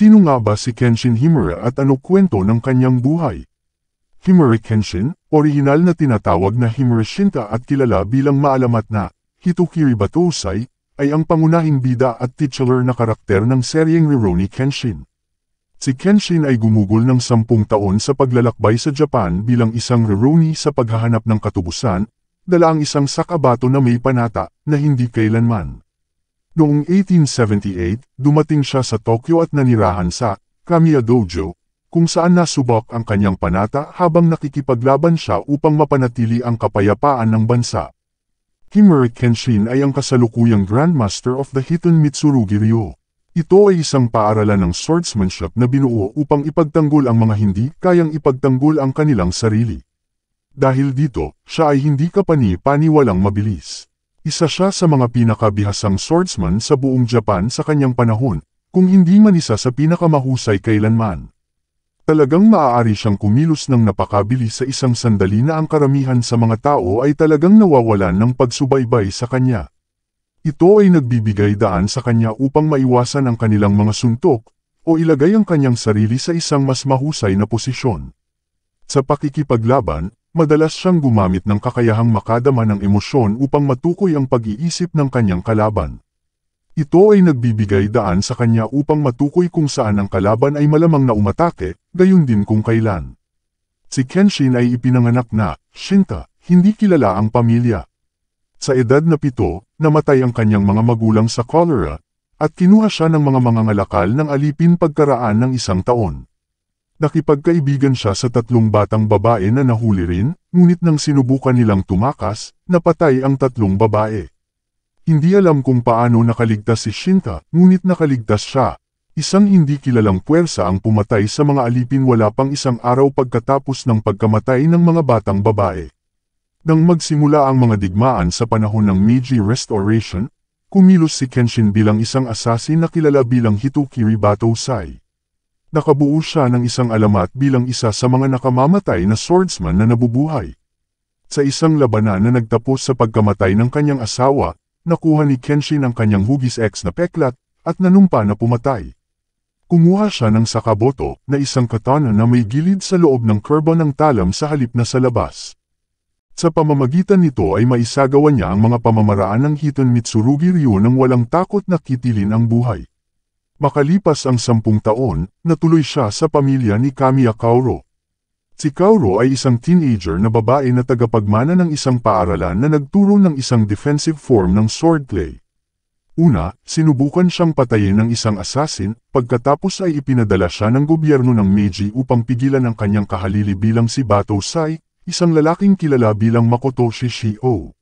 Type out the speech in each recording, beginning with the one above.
Sino nga ba si Kenshin Himura at ano kwento ng kanyang buhay? Himura Kenshin, orihinal na tinatawag na Himura Shinta at kilala bilang maalamat na Hitokiri Batosai, ay ang pangunahing bida at titular na karakter ng seryeng Rurouni Kenshin. Si Kenshin ay gumugol ng 10 taon sa paglalakbay sa Japan bilang isang Rurouni sa paghahanap ng katubusan, dala ang isang sakabato na may panata na hindi kailanman. Noong 1878, dumating siya sa Tokyo at nanirahan sa Kamiya Dojo, kung saan nasubok ang kanyang panata habang nakikipaglaban siya upang mapanatili ang kapayapaan ng bansa. Himura Kenshin ay ang kasalukuyang Grandmaster of the Hiton Mitsurugi Ryo. Ito ay isang paaralan ng swordsmanship na binuo upang ipagtanggol ang mga hindi kayang ipagtanggol ang kanilang sarili. Dahil dito, siya ay hindi kapani-paniwalang mabilis. Isa siya sa mga pinakabihasang swordsman sa buong Japan sa kanyang panahon, kung hindi man isa sa pinakamahusay kailanman. Talagang maaari siyang kumilos ng napakabilis sa isang sandali na ang karamihan sa mga tao ay talagang nawawalan ng pagsubaybay sa kanya. Ito ay nagbibigay daan sa kanya upang maiwasan ang kanilang mga suntok, o ilagay ang kanyang sarili sa isang mas mahusay na posisyon. Sa pakikipaglaban, madalas siyang gumamit ng kakayahang makadama ng emosyon upang matukoy ang pag-iisip ng kanyang kalaban. Ito ay nagbibigay daan sa kanya upang matukoy kung saan ang kalaban ay malamang na umatake, gayon din kung kailan. Si Kenshin ay ipinanganak na Shinta, hindi kilala ang pamilya. Sa edad na 7, namatay ang kanyang mga magulang sa cholera, at kinuha siya ng mga mangangalakal ng alipin pagkaraan ng 1 taon. Nakipagkaibigan siya sa 3 batang babae na nahuli rin, ngunit nang sinubukan nilang tumakas, napatay ang 3 babae. Hindi alam kung paano nakaligtas si Shinta, ngunit nakaligtas siya. Isang hindi kilalang puwersa ang pumatay sa mga alipin wala pang 1 araw pagkatapos ng pagkamatay ng mga batang babae. Nang magsimula ang mga digmaan sa panahon ng Meiji Restoration, kumilos si Kenshin bilang isang assassin na kilala bilang Hitokiri Batosai. Nakabuo siya ng isang alamat bilang isa sa mga nakamamatay na swordsman na nabubuhay. Sa isang labanan na nagtapos sa pagkamatay ng kanyang asawa, nakuha ni Kenshin ang kanyang hugis X na peklat, at nanumpa na pumatay. Kumuha siya ng sakaboto, na isang katana na may gilid sa loob ng kurbo ng talam sa halip na sa labas. Sa pamamagitan nito ay maisagawa niya ang mga pamamaraan ng Hiton Mitsurugi Ryo nang walang takot na kitilin ang buhay. Makalipas ang 10 taon, natuloy siya sa pamilya ni Kamiya Kaoru. Si Kaoru ay isang teenager na babae na tagapagmana ng isang paaralan na nagturo ng isang defensive form ng swordplay. Una, sinubukan siyang patayin ng isang assassin, pagkatapos ay ipinadala siya ng gobyerno ng Meiji upang pigilan ang kanyang kahalili bilang si Batosai, isang lalaking kilala bilang Makoto Shishio.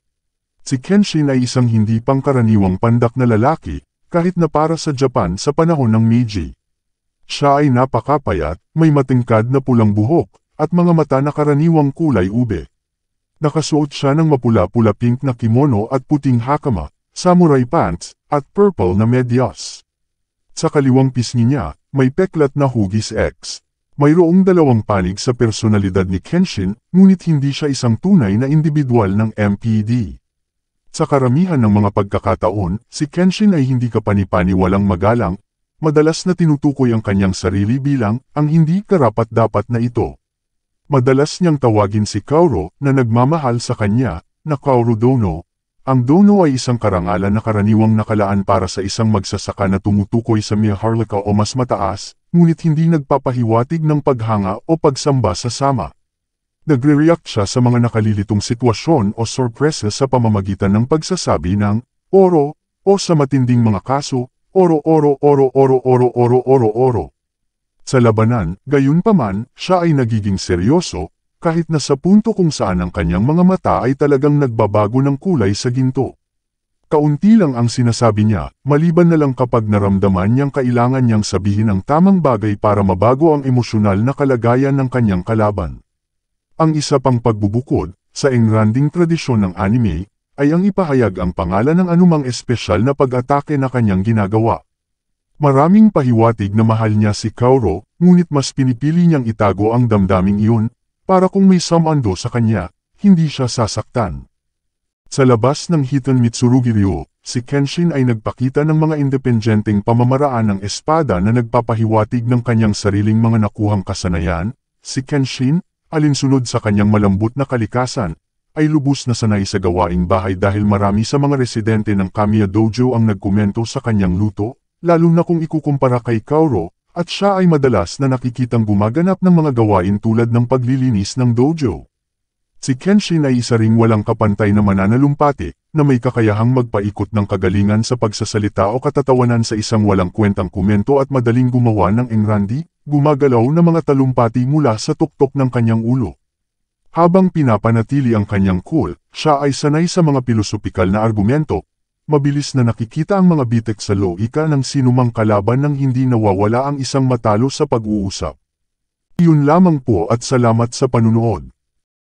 Si Kenshin ay isang hindi pangkaraniwang pandak na lalaki, kahit na para sa Japan sa panahon ng Meiji. Siya ay napakapayat, may matingkad na pulang buhok, at mga mata na karaniwang kulay ube. Nakasuot siya ng mapula-pula pink na kimono at puting hakama, samurai pants, at purple na medyas. Sa kaliwang pisngi niya, may peklat na hugis X. Mayroong 2 panig sa personalidad ni Kenshin, ngunit hindi siya isang tunay na individual ng MPD. Sa karamihan ng mga pagkakataon, si Kenshin ay hindi kapani-paniwalang magalang, madalas na tinutukoy ang kanyang sarili bilang ang hindi karapat-dapat na ito. Madalas niyang tawagin si Kaoru na nagmamahal sa kanya, na Kaoru Dono. Ang Dono ay isang karangalan na karaniwang nakalaan para sa isang magsasaka na tumutukoy sa Miharlika o mas mataas, ngunit hindi nagpapahiwatig ng paghanga o pagsamba sa sama. Nagre-react siya sa mga nakalilitong sitwasyon o sorpresa sa pamamagitan ng pagsasabi ng oro, o sa matinding mga kaso, oro oro oro oro oro oro oro oro. Sa labanan, gayunpaman, siya ay nagiging seryoso, kahit na sa punto kung saan ang kanyang mga mata ay talagang nagbabago ng kulay sa ginto. Kaunti lang ang sinasabi niya, maliban na lang kapag naramdaman niyang kailangan niyang sabihin ang tamang bagay para mabago ang emosyonal na kalagayan ng kanyang kalaban. Ang isa pang pagbubukod, sa engranding tradisyon ng anime, ay ang ipahayag ang pangalan ng anumang espesyal na pag-atake na kanyang ginagawa. Maraming pahiwatig na mahal niya si Kaoru, ngunit mas pinipili niyang itago ang damdaming iyon, para kung may samando sa kanya, hindi siya sasaktan. Sa labas ng Hiton Mitsurugi Ryo, Si Kenshin ay nagpakita ng mga independenteng pamamaraan ng espada na nagpapahiwatig ng kanyang sariling mga nakuhang kasanayan. Si Kenshin, alinsunod sa kanyang malambot na kalikasan, ay lubos na sanay sa gawaing bahay dahil marami sa mga residente ng Kamiya Dojo ang nagkomento sa kanyang luto, lalo na kung ikukumpara kay Kaoru, at siya ay madalas na nakikitang gumaganap ng mga gawain tulad ng paglilinis ng dojo. Si Kenshin ay isa ring walang kapantay na mananalumpati, na may kakayahang magpaikot ng kagalingan sa pagsasalita o katatawanan sa isang walang kwentang komento at madaling gumawa ng engrandi, gumagalaw na mga talumpati mula sa tuktok ng kanyang ulo. Habang pinapanatili ang kanyang cool, siya ay sanay sa mga pilosopikal na argumento, mabilis na nakikita ang mga bitek sa loika ng sinumang kalaban nang hindi nawawala ang isang matalo sa pag-uusap. Iyon lamang po at salamat sa panunood.